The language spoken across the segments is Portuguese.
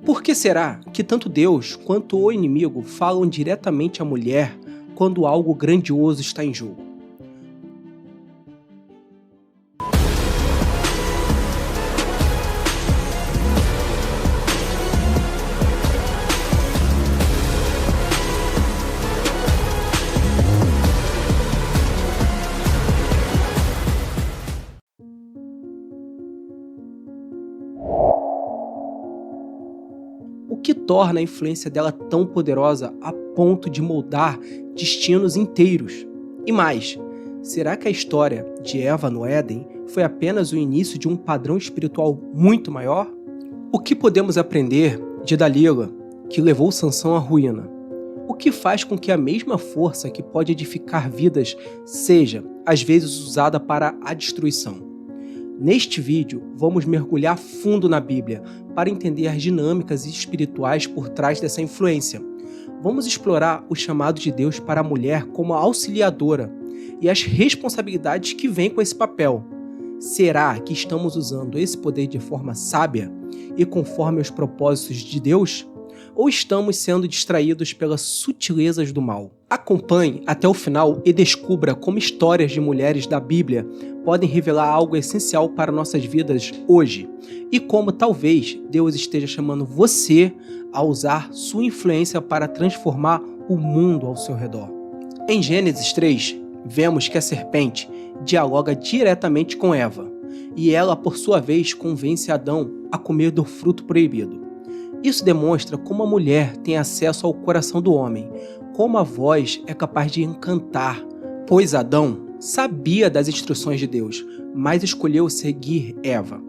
Por que será que tanto Deus quanto o inimigo falam diretamente à mulher quando algo grandioso está em jogo? O que torna a influência dela tão poderosa a ponto de moldar destinos inteiros? E mais, será que a história de Eva no Éden foi apenas o início de um padrão espiritual muito maior? O que podemos aprender de Dalila, que levou Sansão à ruína? O que faz com que a mesma força que pode edificar vidas seja, às vezes, usada para a destruição? Neste vídeo, vamos mergulhar fundo na Bíblia para entender as dinâmicas espirituais por trás dessa influência. Vamos explorar o chamado de Deus para a mulher como auxiliadora e as responsabilidades que vêm com esse papel. Será que estamos usando esse poder de forma sábia e conforme os propósitos de Deus? Ou estamos sendo distraídos pelas sutilezas do mal? Acompanhe até o final e descubra como histórias de mulheres da Bíblia podem revelar algo essencial para nossas vidas hoje e como talvez Deus esteja chamando você a usar sua influência para transformar o mundo ao seu redor. Em Gênesis 3, vemos que a serpente dialoga diretamente com Eva e ela, por sua vez, convence Adão a comer do fruto proibido. Isso demonstra como a mulher tem acesso ao coração do homem, como a voz é capaz de encantar, pois Adão sabia das instruções de Deus, mas escolheu seguir Eva.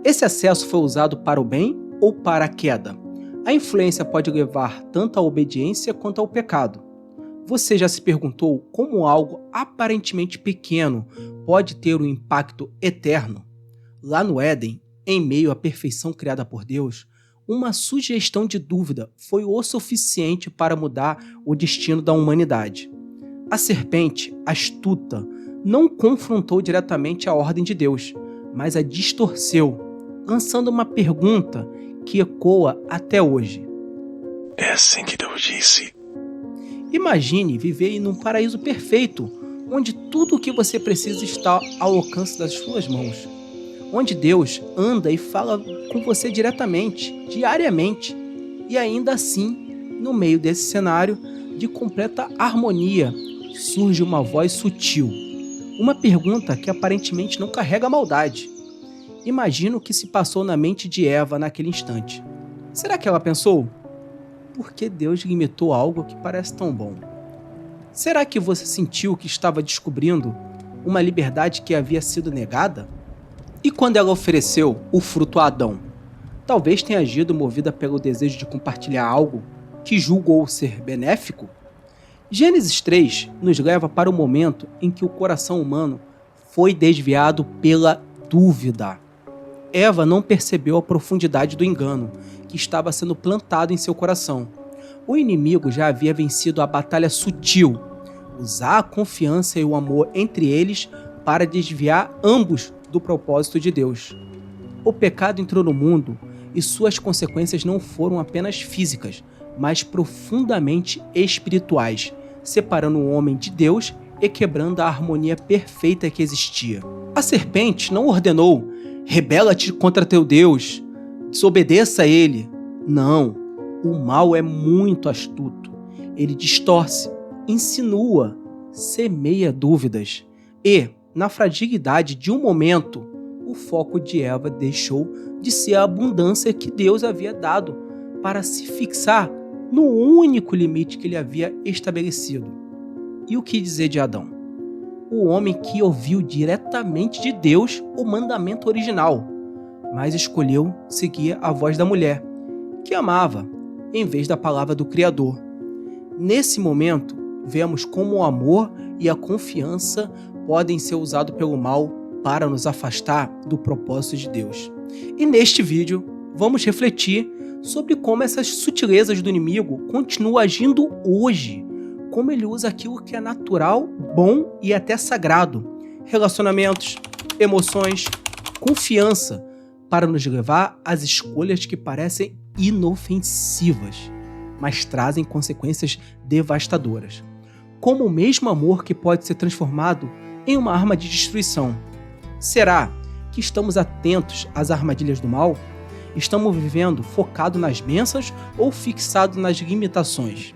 Esse acesso foi usado para o bem ou para a queda? A influência pode levar tanto à obediência quanto ao pecado. Você já se perguntou como algo aparentemente pequeno pode ter um impacto eterno? Lá no Éden, em meio à perfeição criada por Deus, uma sugestão de dúvida foi o suficiente para mudar o destino da humanidade. A serpente, astuta, não confrontou diretamente a ordem de Deus, mas a distorceu, lançando uma pergunta que ecoa até hoje. É assim que Deus disse. Imagine viver em um paraíso perfeito, onde tudo o que você precisa está ao alcance das suas mãos. Onde Deus anda e fala com você diretamente, diariamente. E ainda assim, no meio desse cenário de completa harmonia, surge uma voz sutil. Uma pergunta que aparentemente não carrega maldade. Imagina o que se passou na mente de Eva naquele instante. Será que ela pensou? Por que Deus limitou algo que parece tão bom? Será que você sentiu que estava descobrindo uma liberdade que havia sido negada? E quando ela ofereceu o fruto a Adão, talvez tenha agido movida pelo desejo de compartilhar algo que julgou ser benéfico? Gênesis 3 nos leva para o momento em que o coração humano foi desviado pela dúvida. Eva não percebeu a profundidade do engano que estava sendo plantado em seu coração. O inimigo já havia vencido a batalha sutil, usar a confiança e o amor entre eles para desviar ambos do propósito de Deus. O pecado entrou no mundo e suas consequências não foram apenas físicas, mas profundamente espirituais, separando o homem de Deus e quebrando a harmonia perfeita que existia. A serpente não ordenou: rebela-te contra teu Deus, desobedeça a ele. Não, o mal é muito astuto. Ele distorce, insinua, semeia dúvidas e, na fragilidade de um momento, o foco de Eva deixou de ser a abundância que Deus havia dado para se fixar no único limite que ele havia estabelecido. E o que dizer de Adão? O homem que ouviu diretamente de Deus o mandamento original, mas escolheu seguir a voz da mulher, que amava, em vez da palavra do Criador. Nesse momento, vemos como o amor e a confiança podem ser usados pelo mal para nos afastar do propósito de Deus. E neste vídeo, vamos refletir sobre como essas sutilezas do inimigo continuam agindo hoje, como ele usa aquilo que é natural, bom e até sagrado, relacionamentos, emoções, confiança, para nos levar às escolhas que parecem inofensivas, mas trazem consequências devastadoras. Como o mesmo amor que pode ser transformado em uma arma de destruição. Será que estamos atentos às armadilhas do mal? Estamos vivendo focado nas bênçãos ou fixado nas limitações?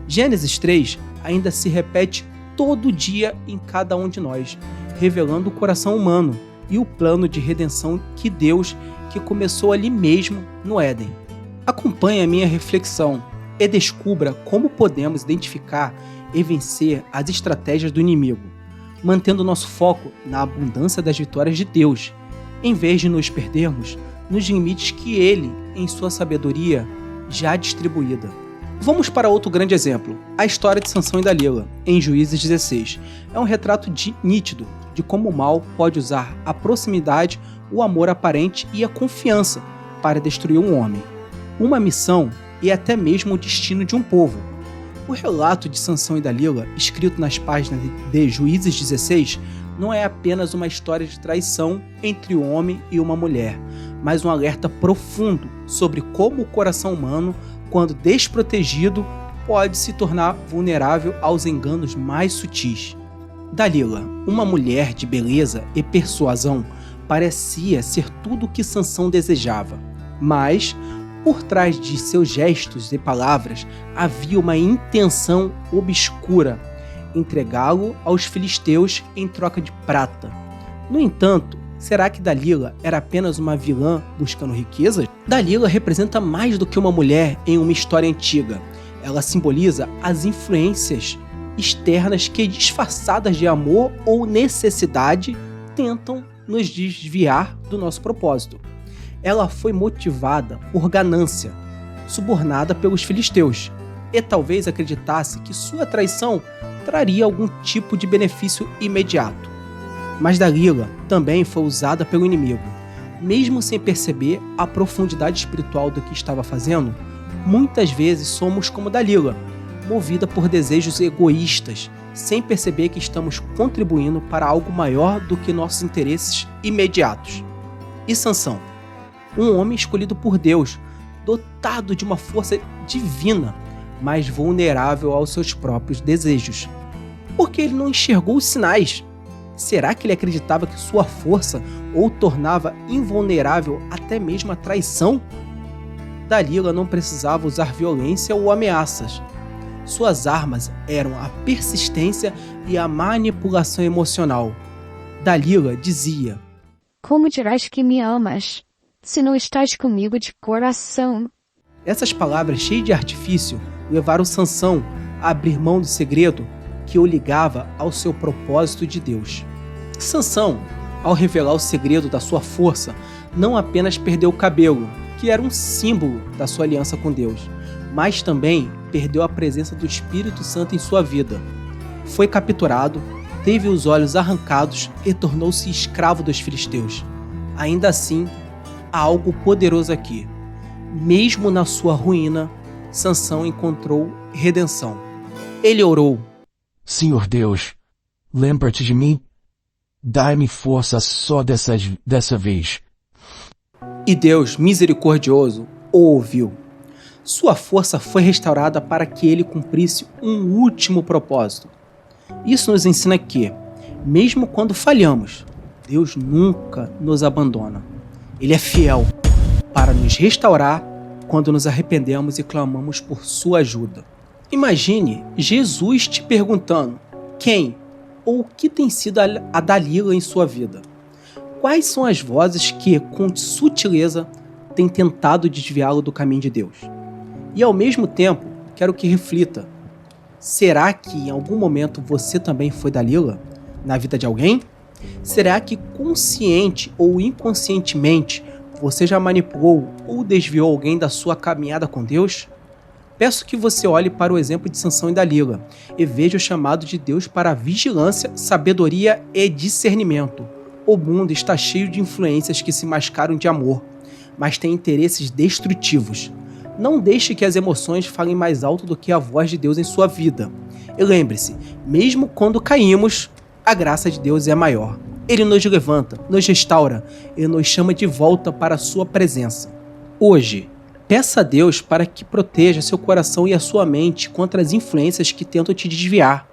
Gênesis 3 ainda se repete todo dia em cada um de nós, revelando o coração humano e o plano de redenção que Deus que começou ali mesmo no Éden. Acompanhe a minha reflexão e descubra como podemos identificar e vencer as estratégias do inimigo, mantendo nosso foco na abundância das vitórias de Deus, em vez de nos perdermos nos limites que Ele, em sua sabedoria, já distribuída. Vamos para outro grande exemplo, a história de Sansão e Dalila, em Juízes 16. É um retrato nítido de como o mal pode usar a proximidade, o amor aparente e a confiança para destruir um homem, uma missão e até mesmo o destino de um povo. O relato de Sansão e Dalila, escrito nas páginas de Juízes 16, não é apenas uma história de traição entre um homem e uma mulher, mas um alerta profundo sobre como o coração humano, quando desprotegido, pode se tornar vulnerável aos enganos mais sutis. Dalila, uma mulher de beleza e persuasão, parecia ser tudo o que Sansão desejava, mas por trás de seus gestos e palavras havia uma intenção obscura: entregá-lo aos filisteus em troca de prata. No entanto, será que Dalila era apenas uma vilã buscando riquezas? Dalila representa mais do que uma mulher em uma história antiga. Ela simboliza as influências externas que, disfarçadas de amor ou necessidade, tentam nos desviar do nosso propósito. Ela foi motivada por ganância, subornada pelos filisteus, e talvez acreditasse que sua traição traria algum tipo de benefício imediato. Mas Dalila também foi usada pelo inimigo. Mesmo sem perceber a profundidade espiritual do que estava fazendo, muitas vezes somos como Dalila, movida por desejos egoístas, sem perceber que estamos contribuindo para algo maior do que nossos interesses imediatos. E Sansão, um homem escolhido por Deus, dotado de uma força divina, mas vulnerável aos seus próprios desejos. Porque ele não enxergou os sinais. Será que ele acreditava que sua força o tornava invulnerável até mesmo à traição? Dalila não precisava usar violência ou ameaças. Suas armas eram a persistência e a manipulação emocional. Dalila dizia: Como dirás que me amas, se não estás comigo de coração? Essas palavras cheias de artifício levaram Sansão a abrir mão do segredo que o ligava ao seu propósito de Deus. Sansão, ao revelar o segredo da sua força, não apenas perdeu o cabelo, que era um símbolo da sua aliança com Deus, mas também perdeu a presença do Espírito Santo em sua vida. Foi capturado, teve os olhos arrancados e tornou-se escravo dos filisteus. Ainda assim, há algo poderoso aqui. Mesmo na sua ruína, Sansão encontrou redenção. Ele orou: Senhor Deus, lembra-te de mim. Dai-me força só dessa vez. E Deus, misericordioso, o ouviu. Sua força foi restaurada para que ele cumprisse um último propósito. Isso nos ensina que, mesmo quando falhamos, Deus nunca nos abandona. Ele é fiel para nos restaurar quando nos arrependemos e clamamos por sua ajuda. Imagine Jesus te perguntando: quem ou o que tem sido a Dalila em sua vida? Quais são as vozes que, com sutileza, têm tentado desviá-lo do caminho de Deus? E ao mesmo tempo, quero que reflita: será que em algum momento você também foi Dalila na vida de alguém? Será que consciente ou inconscientemente você já manipulou ou desviou alguém da sua caminhada com Deus? Peço que você olhe para o exemplo de Sansão e Dalila e veja o chamado de Deus para a vigilância, sabedoria e discernimento. O mundo está cheio de influências que se mascaram de amor, mas têm interesses destrutivos. Não deixe que as emoções falem mais alto do que a voz de Deus em sua vida. E lembre-se, mesmo quando caímos, a graça de Deus é maior. Ele nos levanta, nos restaura e nos chama de volta para a sua presença. Hoje, peça a Deus para que proteja seu coração e a sua mente contra as influências que tentam te desviar.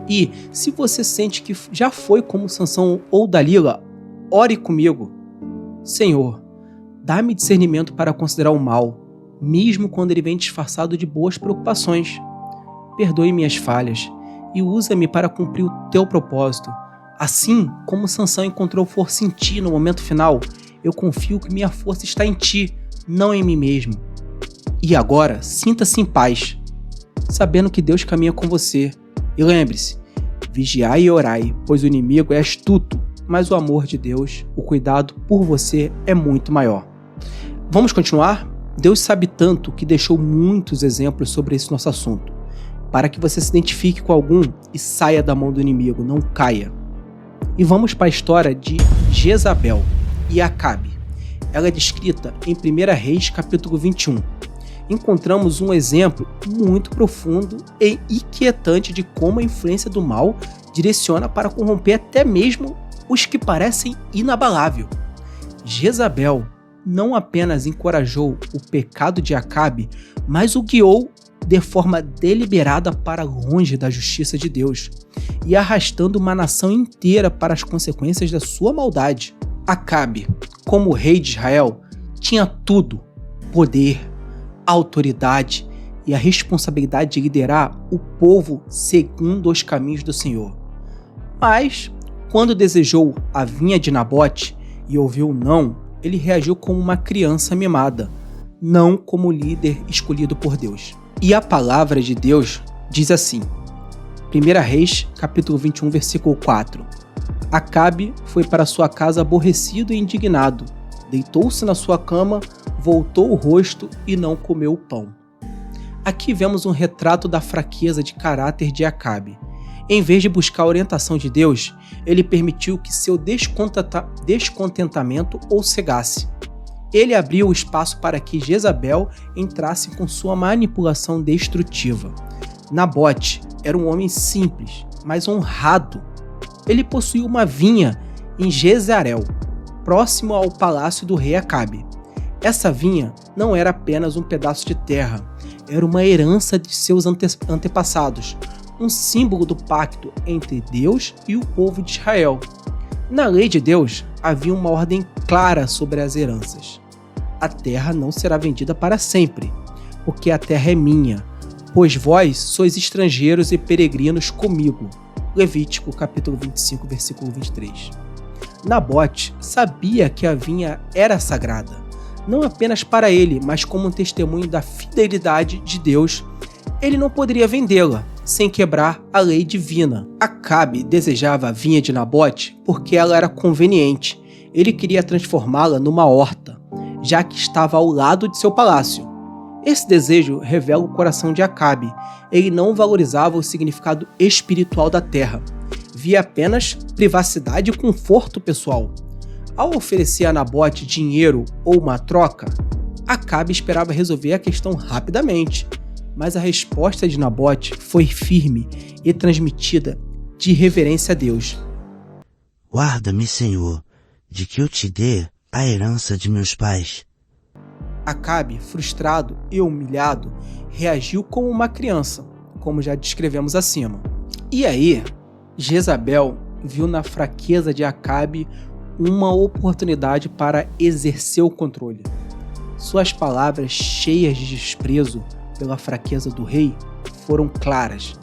E, se você sente que já foi como Sansão ou Dalila, ore comigo. Senhor, dá-me discernimento para considerar o mal, mesmo quando ele vem disfarçado de boas preocupações. Perdoe minhas falhas e usa-me para cumprir o teu propósito. Assim como Sansão encontrou força em ti no momento final, eu confio que minha força está em ti, não em mim mesmo. E agora, sinta-se em paz, sabendo que Deus caminha com você. E lembre-se, vigiai e orai, pois o inimigo é astuto, mas o amor de Deus, o cuidado por você é muito maior. Vamos continuar? Deus sabe tanto que deixou muitos exemplos sobre esse nosso assunto, para que você se identifique com algum e saia da mão do inimigo, não caia. E vamos para a história de Jezabel e Acabe. Ela é descrita em 1 Reis, capítulo 21. Encontramos um exemplo muito profundo e inquietante de como a influência do mal direciona para corromper até mesmo os que parecem inabalável. Jezabel não apenas encorajou o pecado de Acabe, mas o guiou de forma deliberada para longe da justiça de Deus e arrastando uma nação inteira para as consequências da sua maldade. Acabe, como rei de Israel, tinha tudo: poder, autoridade e a responsabilidade de liderar o povo segundo os caminhos do Senhor. Mas, quando desejou a vinha de Nabote e ouviu não, ele reagiu como uma criança mimada, não como líder escolhido por Deus. E a palavra de Deus diz assim, 1 Reis, capítulo 21, versículo 4. Acabe foi para sua casa aborrecido e indignado, deitou-se na sua cama, voltou o rosto e não comeu o pão. Aqui vemos um retrato da fraqueza de caráter de Acabe. Em vez de buscar a orientação de Deus, ele permitiu que seu descontentamento o cegasse. Ele abriu o espaço para que Jezabel entrasse com sua manipulação destrutiva. Nabote era um homem simples, mas honrado. Ele possuía uma vinha em Jezreel, próximo ao palácio do rei Acabe. Essa vinha não era apenas um pedaço de terra, era uma herança de seus antepassados, um símbolo do pacto entre Deus e o povo de Israel. Na lei de Deus, havia uma ordem clara sobre as heranças. A terra não será vendida para sempre, porque a terra é minha, pois vós sois estrangeiros e peregrinos comigo. Levítico capítulo 25, versículo 23. Nabote sabia que a vinha era sagrada, não apenas para ele, mas como um testemunho da fidelidade de Deus. Ele não poderia vendê-la sem quebrar a lei divina. Acabe desejava a vinha de Nabote porque ela era conveniente. Ele queria transformá-la numa horta, já que estava ao lado de seu palácio. Esse desejo revela o coração de Acabe. Ele não valorizava o significado espiritual da terra. Via apenas privacidade e conforto pessoal. Ao oferecer a Nabote dinheiro ou uma troca, Acabe esperava resolver a questão rapidamente. Mas a resposta de Nabote foi firme e transmitida de reverência a Deus. Guarda-me, Senhor, de que eu te dê a herança de meus pais. Acabe, frustrado e humilhado, reagiu como uma criança, como já descrevemos acima. E aí, Jezabel viu na fraqueza de Acabe uma oportunidade para exercer o controle. Suas palavras, cheias de desprezo pela fraqueza do rei, foram claras.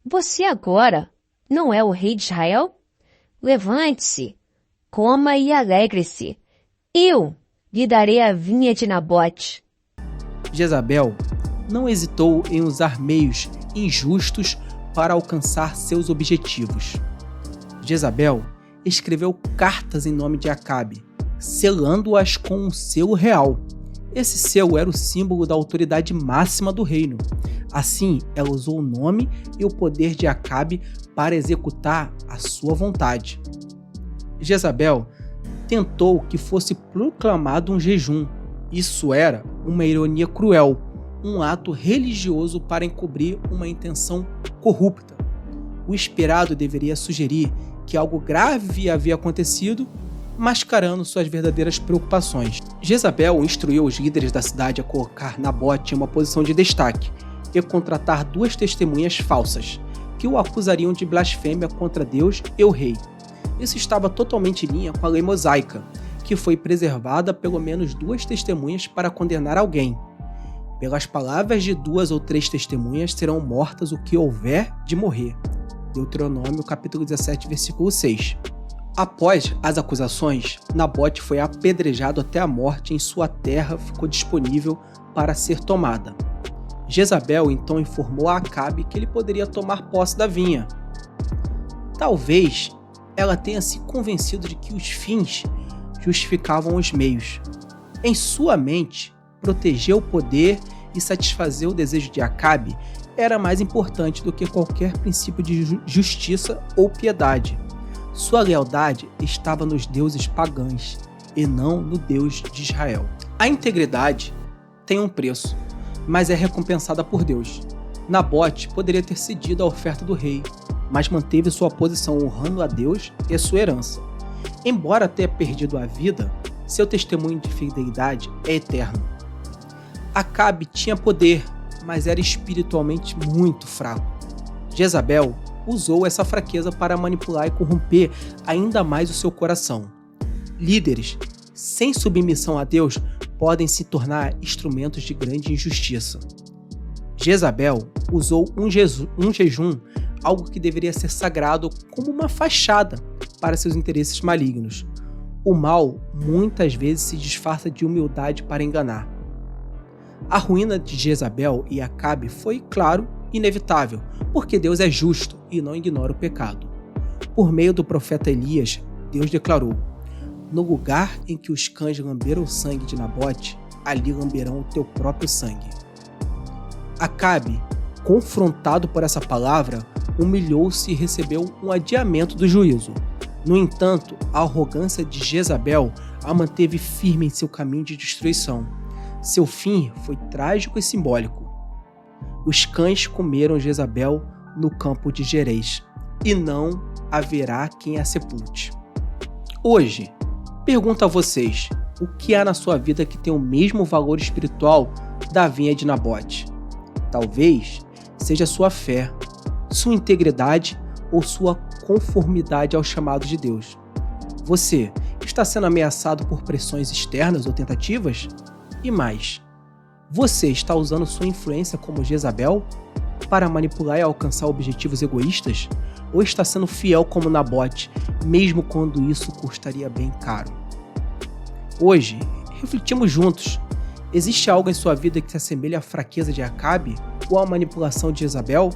Você agora não é o rei de Israel? Levante-se, coma e alegre-se. Eu lhe darei a vinha de Nabote. Jezabel não hesitou em usar meios injustos para alcançar seus objetivos. Jezabel escreveu cartas em nome de Acabe, selando-as com um selo real. Esse selo era o símbolo da autoridade máxima do reino. Assim, ela usou o nome e o poder de Acabe para executar a sua vontade. Jezabel tentou que fosse proclamado um jejum. Isso era uma ironia cruel, um ato religioso para encobrir uma intenção corrupta. O esperado deveria sugerir que algo grave havia acontecido, mascarando suas verdadeiras preocupações. Jezabel instruiu os líderes da cidade a colocar Nabote em uma posição de destaque e contratar 2 testemunhas falsas, que o acusariam de blasfêmia contra Deus e o rei. Isso estava totalmente em linha com a lei mosaica, que foi preservada pelo menos 2 testemunhas para condenar alguém. Pelas palavras de 2 ou 3 testemunhas serão mortas o que houver de morrer. Deuteronômio capítulo 17, versículo 6. Após as acusações, Nabote foi apedrejado até a morte e em sua terra ficou disponível para ser tomada. Jezabel então informou a Acabe que ele poderia tomar posse da vinha. Talvez ela tenha se convencido de que os fins justificavam os meios. Em sua mente, proteger o poder e satisfazer o desejo de Acabe era mais importante do que qualquer princípio de justiça ou piedade. Sua lealdade estava nos deuses pagãos e não no Deus de Israel. A integridade tem um preço, mas é recompensada por Deus. Nabote poderia ter cedido a oferta do rei, mas manteve sua posição honrando a Deus e a sua herança. Embora tenha perdido a vida, seu testemunho de fidelidade é eterno. Acabe tinha poder, mas era espiritualmente muito fraco. Jezabel usou essa fraqueza para manipular e corromper ainda mais o seu coração. Líderes sem submissão a Deus podem se tornar instrumentos de grande injustiça. Jezabel usou um jejum, algo que deveria ser sagrado, como uma fachada para seus interesses malignos. O mal muitas vezes se disfarça de humildade para enganar. A ruína de Jezabel e Acabe foi, claro, inevitável, porque Deus é justo e não ignora o pecado. Por meio do profeta Elias, Deus declarou: no lugar em que os cães lamberam o sangue de Nabote, ali lamberão o teu próprio sangue. Acabe, confrontado por essa palavra, humilhou-se e recebeu um adiamento do juízo. No entanto, a arrogância de Jezabel a manteve firme em seu caminho de destruição. Seu fim foi trágico e simbólico. Os cães comeram Jezabel no campo de Jerez, e não haverá quem a sepulte. Hoje, pergunto a vocês, o que há na sua vida que tem o mesmo valor espiritual da vinha de Nabote? Talvez seja sua fé, sua integridade ou sua conformidade ao chamado de Deus. Você está sendo ameaçado por pressões externas ou tentativas? E mais, você está usando sua influência como Jezabel para manipular e alcançar objetivos egoístas? Ou está sendo fiel como Nabote, mesmo quando isso custaria bem caro? Hoje, refletimos juntos. Existe algo em sua vida que se assemelha à fraqueza de Acabe ou à manipulação de Jezabel?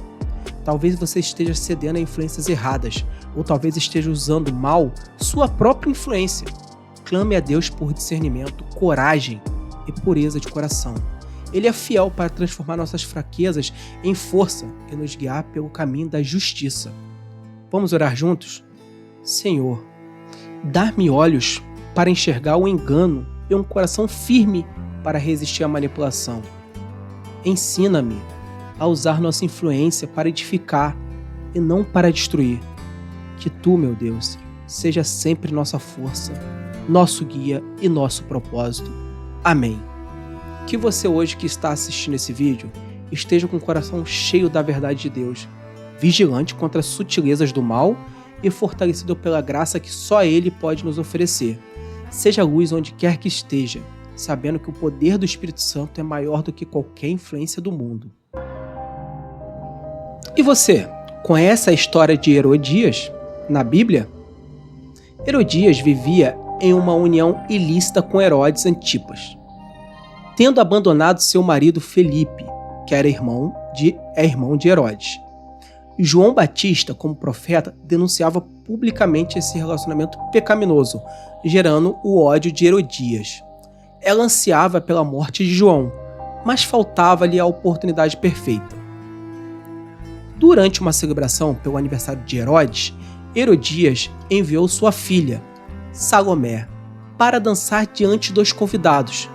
Talvez você esteja cedendo a influências erradas, ou talvez esteja usando mal sua própria influência. Clame a Deus por discernimento, coragem e pureza de coração. Ele é fiel para transformar nossas fraquezas em força e nos guiar pelo caminho da justiça. Vamos orar juntos? Senhor, dá-me olhos para enxergar o engano e um coração firme para resistir à manipulação. Ensina-me a usar nossa influência para edificar e não para destruir. Que Tu, meu Deus, seja sempre nossa força, nosso guia e nosso propósito. Amém. Que você hoje que está assistindo esse vídeo esteja com o coração cheio da verdade de Deus, vigilante contra as sutilezas do mal e fortalecido pela graça que só Ele pode nos oferecer. Seja luz onde quer que esteja, sabendo que o poder do Espírito Santo é maior do que qualquer influência do mundo. E você, conhece a história de Herodias na Bíblia? Herodias vivia em uma união ilícita com Herodes Antipas, tendo abandonado seu marido Felipe, que era irmão de Herodes. João Batista, como profeta, denunciava publicamente esse relacionamento pecaminoso, gerando o ódio de Herodias. Ela ansiava pela morte de João, mas faltava-lhe a oportunidade perfeita. Durante uma celebração pelo aniversário de Herodes, Herodias enviou sua filha, Salomé, para dançar diante dos convidados.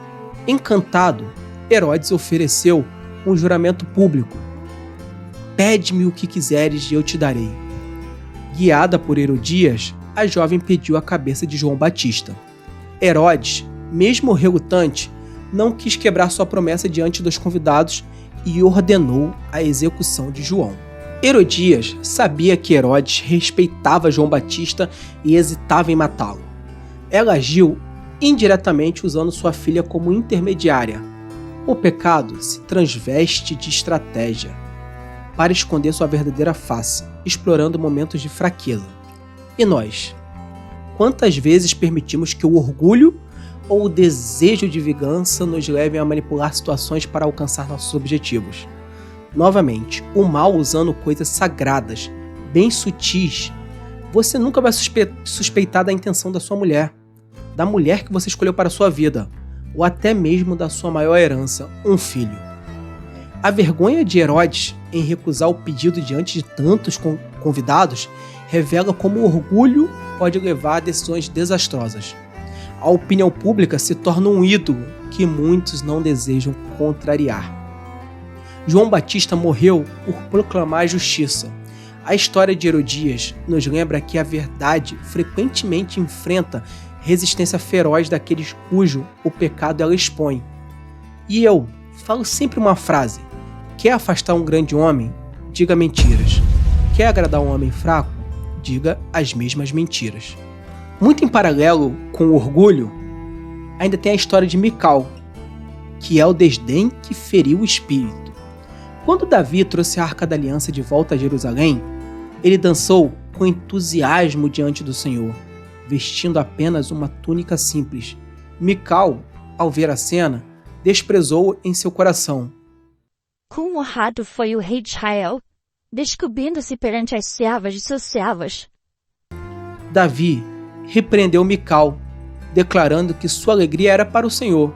Encantado, Herodes ofereceu um juramento público: pede-me o que quiseres e eu te darei. Guiada por Herodias, a jovem pediu a cabeça de João Batista. Herodes, mesmo relutante, não quis quebrar sua promessa diante dos convidados e ordenou a execução de João. Herodias sabia que Herodes respeitava João Batista e hesitava em matá-lo. Ela agiu indiretamente usando sua filha como intermediária. O pecado se transveste de estratégia para esconder sua verdadeira face, explorando momentos de fraqueza. E nós? Quantas vezes permitimos que o orgulho ou o desejo de vingança nos levem a manipular situações para alcançar nossos objetivos? Novamente, o mal usando coisas sagradas, bem sutis. Você nunca vai suspeitar da intenção da sua mulher, da mulher que você escolheu para a sua vida, ou até mesmo da sua maior herança, um filho. A vergonha de Herodes em recusar o pedido diante de tantos convidados revela como o orgulho pode levar a decisões desastrosas. A opinião pública se torna um ídolo que muitos não desejam contrariar. João Batista morreu por proclamar a justiça. A história de Herodias nos lembra que a verdade frequentemente enfrenta resistência feroz daqueles cujo o pecado ela expõe. E eu falo sempre uma frase: quer afastar um grande homem? Diga mentiras. Quer agradar um homem fraco? Diga as mesmas mentiras. Muito em paralelo com o orgulho, ainda tem a história de Mical, que é o desdém que feriu o espírito. Quando Davi trouxe a Arca da Aliança de volta a Jerusalém, ele dançou com entusiasmo diante do Senhor, vestindo apenas uma túnica simples. Mical, ao ver a cena, desprezou em seu coração. Quão honrado foi o rei de Israel, descobrindo-se perante as servas de seus servos. Davi repreendeu Mical, declarando que sua alegria era para o Senhor.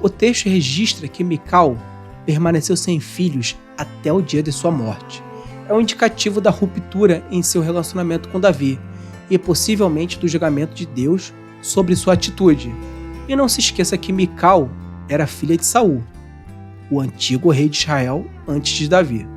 O texto registra que Mical permaneceu sem filhos até o dia de sua morte. É um indicativo da ruptura em seu relacionamento com Davi e possivelmente do julgamento de Deus sobre sua atitude. E não se esqueça que Mical era filha de Saul, o antigo rei de Israel antes de Davi.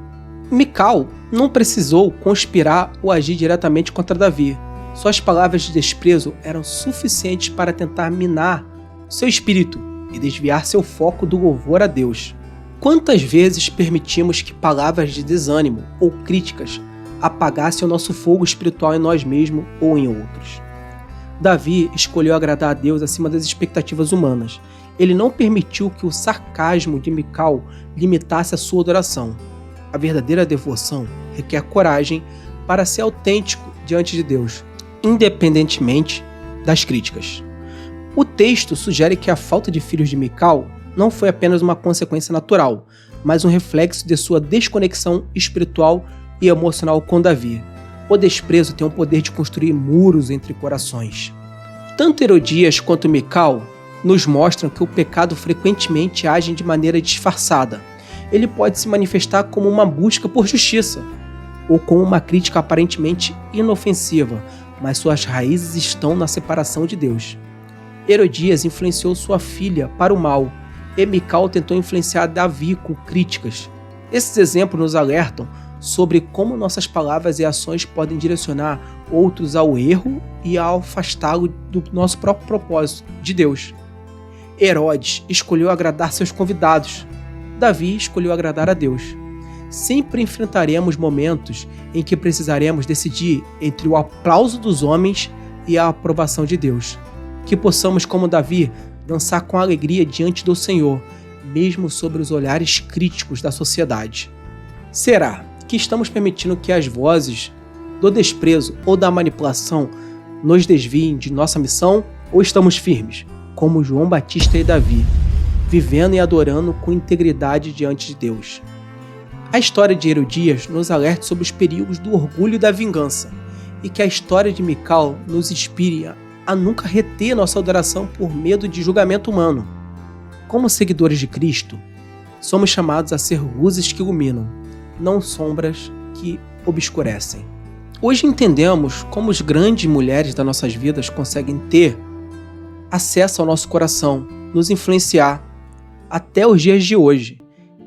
Mical não precisou conspirar ou agir diretamente contra Davi. Suas palavras de desprezo eram suficientes para tentar minar seu espírito e desviar seu foco do louvor a Deus. Quantas vezes permitimos que palavras de desânimo ou críticas apagassem o nosso fogo espiritual em nós mesmos ou em outros? Davi escolheu agradar a Deus acima das expectativas humanas. Ele não permitiu que o sarcasmo de Mical limitasse a sua adoração. A verdadeira devoção requer coragem para ser autêntico diante de Deus, independentemente das críticas. O texto sugere que a falta de filhos de Mical não foi apenas uma consequência natural, mas um reflexo de sua desconexão espiritual e emocional com Davi. O desprezo tem o poder de construir muros entre corações. Tanto Herodias quanto Mical nos mostram que o pecado frequentemente age de maneira disfarçada. Ele pode se manifestar como uma busca por justiça, ou como uma crítica aparentemente inofensiva, mas suas raízes estão na separação de Deus. Herodias influenciou sua filha para o mal, e Mical tentou influenciar Davi com críticas. Esses exemplos nos alertam sobre como nossas palavras e ações podem direcionar outros ao erro e a afastá-lo do nosso próprio propósito, de Deus. Herodes escolheu agradar seus convidados. Davi escolheu agradar a Deus. Sempre enfrentaremos momentos em que precisaremos decidir entre o aplauso dos homens e a aprovação de Deus. Que possamos, como Davi, dançar com alegria diante do Senhor, mesmo sobre os olhares críticos da sociedade. Será que estamos permitindo que as vozes do desprezo ou da manipulação nos desviem de nossa missão, ou estamos firmes, como João Batista e Davi, vivendo e adorando com integridade diante de Deus? A história de Herodias nos alerta sobre os perigos do orgulho e da vingança, e que a história de Mical nos inspire a nunca reter nossa adoração por medo de julgamento humano. Como seguidores de Cristo, somos chamados a ser luzes que iluminam, não sombras que obscurecem. Hoje entendemos como as grandes mulheres das nossas vidas conseguem ter acesso ao nosso coração, nos influenciar até os dias de hoje.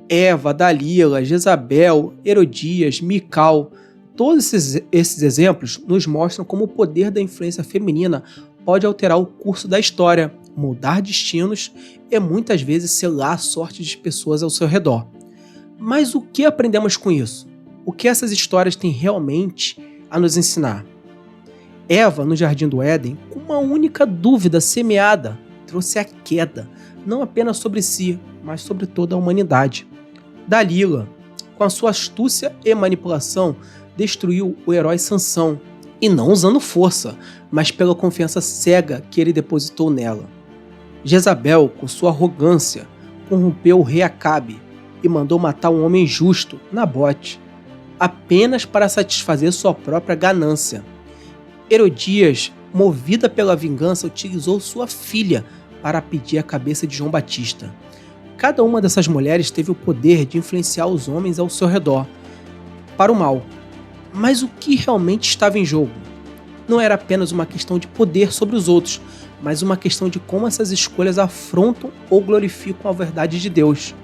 Eva, Dalila, Jezabel, Herodias, Mical, Todos esses exemplos nos mostram como o poder da influência feminina pode alterar o curso da história, mudar destinos e muitas vezes selar a sorte de pessoas ao seu redor. Mas o que aprendemos com isso? O que essas histórias têm realmente a nos ensinar? Eva, no Jardim do Éden, com uma única dúvida semeada, trouxe a queda, não apenas sobre si, mas sobre toda a humanidade. Dalila, com a sua astúcia e manipulação, destruiu o herói Sansão, e não usando força, mas pela confiança cega que ele depositou nela. Jezabel, com sua arrogância, corrompeu o rei Acabe e mandou matar um homem justo, Nabote, apenas para satisfazer sua própria ganância. Herodias, movida pela vingança, utilizou sua filha para pedir a cabeça de João Batista. Cada uma dessas mulheres teve o poder de influenciar os homens ao seu redor, para o mal. Mas o que realmente estava em jogo? Não era apenas uma questão de poder sobre os outros, mas uma questão de como essas escolhas afrontam ou glorificam a verdade de Deus.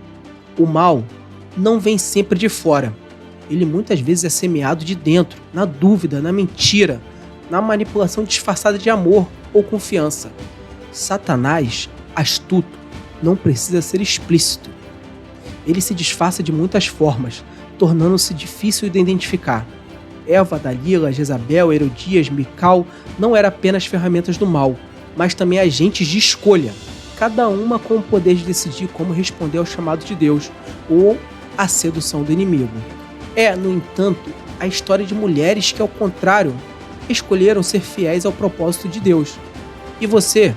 O mal não vem sempre de fora. Ele muitas vezes é semeado de dentro, na dúvida, na mentira, na manipulação disfarçada de amor ou confiança. Satanás, astuto, não precisa ser explícito. Ele se disfarça de muitas formas, tornando-se difícil de identificar. Eva, Dalila, Jezabel, Herodias, Mical não eram apenas ferramentas do mal, mas também agentes de escolha, cada uma com o poder de decidir como responder ao chamado de Deus ou à sedução do inimigo. É, no entanto, a história de mulheres que, ao contrário, escolheram ser fiéis ao propósito de Deus. E você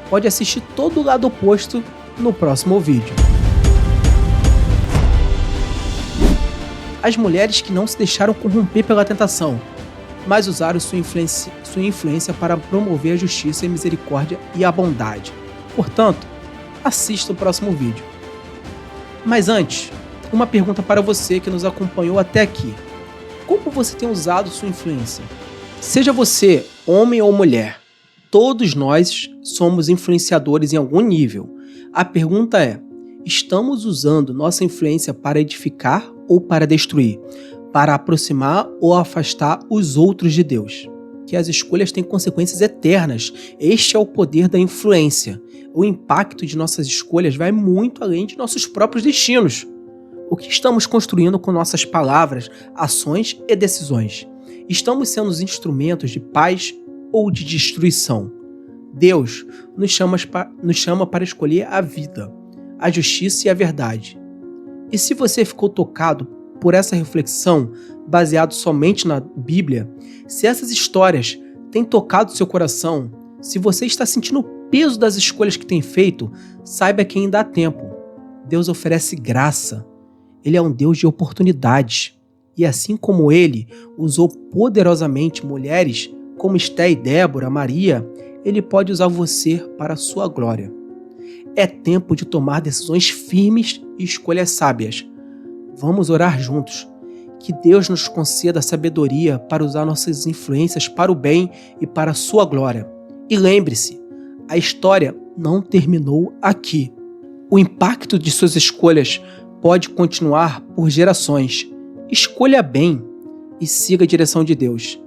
pode assistir todo o lado oposto no próximo vídeo. As mulheres que não se deixaram corromper pela tentação, mas usaram sua influência para promover a justiça, a misericórdia e a bondade. Portanto, assista o próximo vídeo. Mas antes, uma pergunta para você que nos acompanhou até aqui. Como você tem usado sua influência? Seja você homem ou mulher, todos nós somos influenciadores em algum nível. A pergunta é: estamos usando nossa influência para edificar ou para destruir? Para aproximar ou afastar os outros de Deus? Que as escolhas têm consequências eternas. Este é o poder da influência. O impacto de nossas escolhas vai muito além de nossos próprios destinos. O que estamos construindo com nossas palavras, ações e decisões? Estamos sendo os instrumentos de paz ou de destruição? Deus nos chama para escolher a vida, a justiça e a verdade. E se você ficou tocado por essa reflexão, baseado somente na Bíblia, se essas histórias têm tocado seu coração, se você está sentindo o peso das escolhas que tem feito, saiba que ainda há tempo. Deus oferece graça. Ele é um Deus de oportunidades. E assim como Ele usou poderosamente mulheres como Esté e Débora, Maria, Ele pode usar você para a sua glória. É tempo de tomar decisões firmes e escolhas sábias. Vamos orar juntos. Que Deus nos conceda sabedoria para usar nossas influências para o bem e para a sua glória. E lembre-se, a história não terminou aqui. O impacto de suas escolhas pode continuar por gerações. Escolha bem e siga a direção de Deus.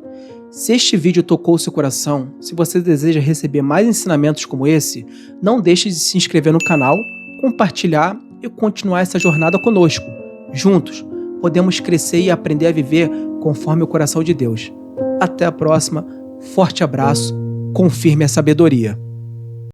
Se este vídeo tocou seu coração, se você deseja receber mais ensinamentos como esse, não deixe de se inscrever no canal, compartilhar e continuar essa jornada conosco. Juntos, podemos crescer e aprender a viver conforme o coração de Deus. Até a próxima, forte abraço, confirme a sabedoria.